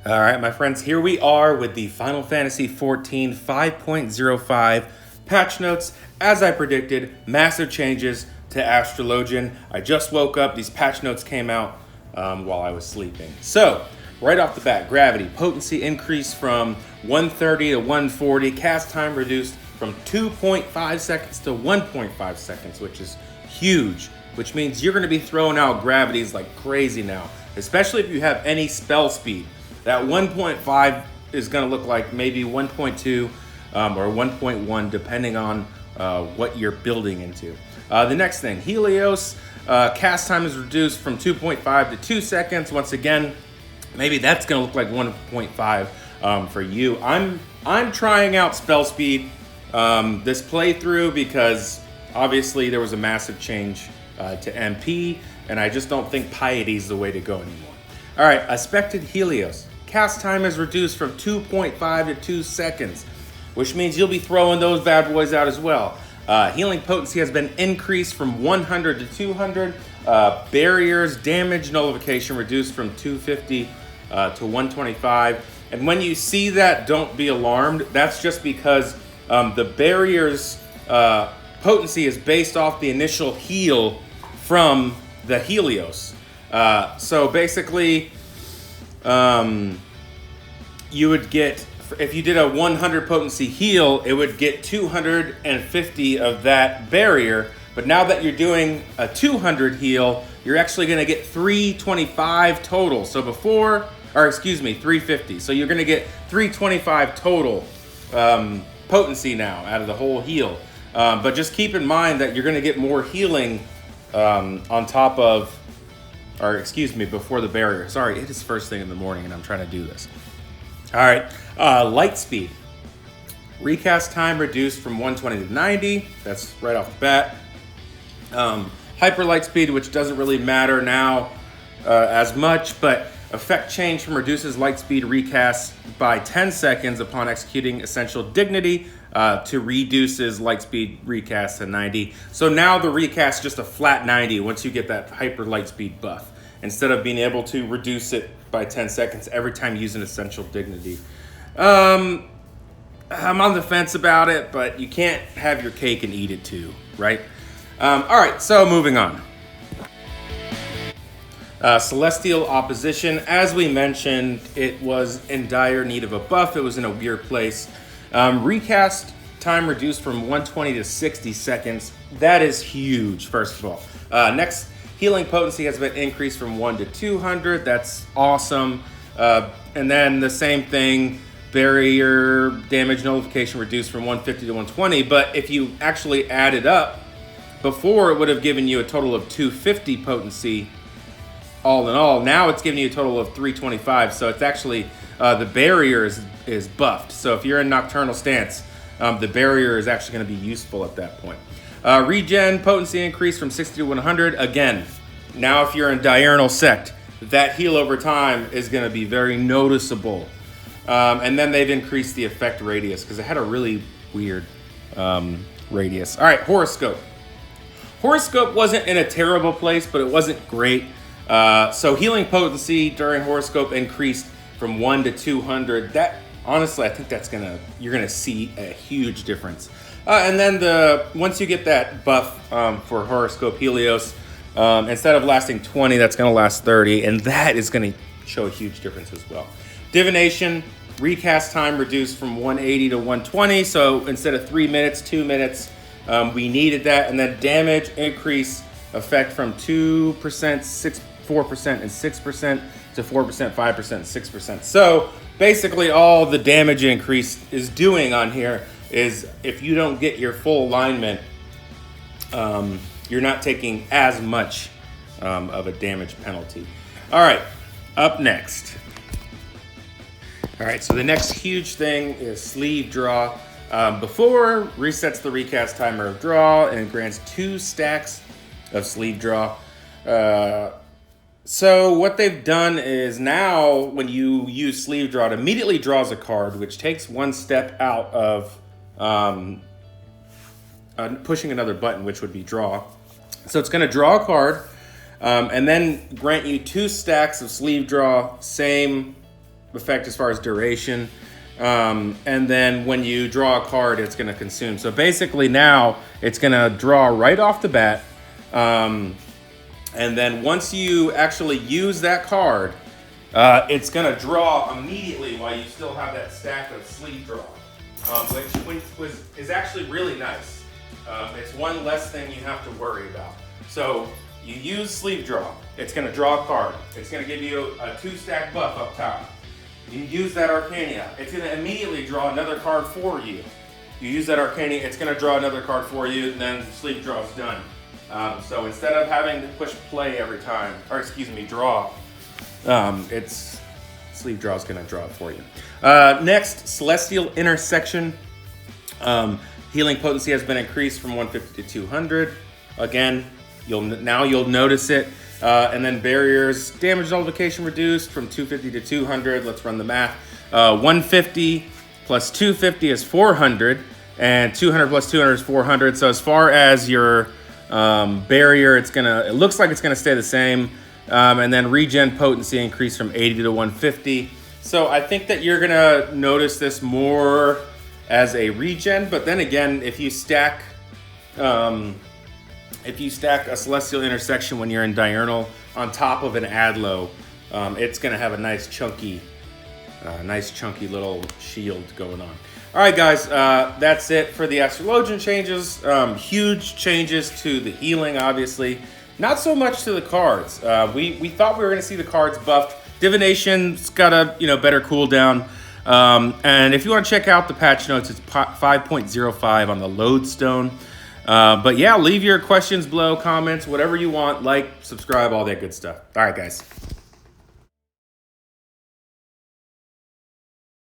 All right, my friends, here we are with the Final Fantasy XIV 5.05 patch notes. As I predicted, massive changes to Astrologian. I just woke up. These patch notes came out while I was sleeping. So, right off the bat, gravity, potency increased from 130 to 140, cast time reduced from 2.5 seconds to 1.5 seconds, which is huge, which means you're going to be throwing out gravities like crazy now, especially if you have any spell speed. That 1.5 is going to look like maybe 1.2 or 1.1, depending on what you're building into. The next thing, Helios, cast time is reduced from 2.5 to 2 seconds. Once again, maybe that's going to look like 1.5 for you. I'm trying out spell speed this playthrough because obviously there was a massive change to MP, and I just don't think piety is the way to go anymore. All right, expected Helios. Cast time is reduced from 2.5 to 2 seconds, which means you'll be throwing those bad boys out as well. Healing potency has been increased from 100 to 200. Barriers, damage nullification reduced from 250 to 125. And when you see that, don't be alarmed. That's just because the barriers potency is based off the initial heal from the Helios. So basically, you would get, if you did a 100 potency heal, it would get 250 of that barrier. But now that you're doing a 200 heal, you're actually going to get 325 total. So 350. So you're going to get 325 total potency now out of the whole heal. But just keep in mind that you're going to get more healing on top of, before the barrier. Sorry, it is first thing in the morning and I'm trying to do this. All right, Lightspeed. Recast time reduced from 120 to 90. That's right off the bat. Hyper Lightspeed, which doesn't really matter now as much, but effect change from reduces Lightspeed recast by 10 seconds upon executing Essential Dignity to reduces Lightspeed recast to 90. So now the recast is just a flat 90 once you get that Hyper Lightspeed buff, instead of being able to reduce it by 10 seconds every time you use an Essential Dignity. I'm on the fence about it, but you can't have your cake and eat it too, right? All right, so moving on. Celestial Opposition, as we mentioned, it was in dire need of a buff. It was in a weird place. Recast time reduced from 120 to 60 seconds. That is huge, first of all. Next, healing potency has been increased from 1 to 200. That's awesome. And then the same thing, barrier damage nullification reduced from 150 to 120. But if you actually add it up, before it would have given you a total of 250 potency all in all. Now it's giving you a total of 325. So it's actually, the barrier is buffed. So if you're in Nocturnal Stance, the barrier is actually going to be useful at that point. Regen potency increase from 60 to 100. Again, now if you're in Diurnal Sect, that heal over time is going to be very noticeable. And then they've increased the effect radius because it had a really weird radius. All right, Horoscope. Horoscope wasn't in a terrible place, but it wasn't great. So healing potency during Horoscope increased from 1 to 200. That, honestly, I think you're gonna see a huge difference. And then once you get that buff for Horoscope Helios, instead of lasting 20, that's gonna last 30, and that is gonna show a huge difference as well. Divination, recast time reduced from 180 to 120, so instead of 3 minutes, 2 minutes, we needed that. And then damage increase effect from 2%, 4%, and 6% to 4%, 5%, and 6%. So basically all the damage increase is doing on here is if you don't get your full alignment, you're not taking as much of a damage penalty. All right, up next. All right, so the next huge thing is sleeve draw. Before resets the recast timer of draw and grants 2 stacks of sleeve draw. So what they've done is now when you use sleeve draw, it immediately draws a card, which takes 1 step out of pushing another button, which would be draw. So it's going to draw a card and then grant you 2 stacks of sleeve draw, same effect as far as duration. And then when you draw a card, it's going to consume. So basically now it's going to draw right off the bat. And then once you actually use that card, it's going to draw immediately while you still have that stack of sleeve draw, which is actually really nice. It's one less thing you have to worry about. So you use sleeve draw, it's going to draw a card. It's going to give you a 2-stack buff up top. You use that Arcania, it's going to immediately draw another card for you. You use that Arcania, it's going to draw another card for you, and then the sleeve draw is done. So instead of having to push play every time, or excuse me, draw, it's sleeve draw is going to draw it for you. Next, Celestial Intersection. Healing potency has been increased from 150 to 200. Again, you'll notice it. And then barriers, damage nullification reduced from 250 to 200. Let's run the math. 150 plus 250 is 400, and 200 plus 200 is 400. So as far as your barrier, it looks like it's gonna stay the same. And then regen potency increased from 80 to 150. So I think that you're gonna notice this more as a regen, but then again, if you stack a Celestial Intersection when you're in Diurnal on top of an Adlo, it's gonna have a nice chunky little shield going on. All right, guys, that's it for the Astrologian changes. Huge changes to the healing, obviously. Not so much to the cards. We thought we were gonna see the cards buffed. Divination's got a better cooldown. And if you want to check out the patch notes, it's 5.05 on the Lodestone. But yeah, leave your questions below, comments, whatever you want, like, subscribe, all that good stuff. All right, guys.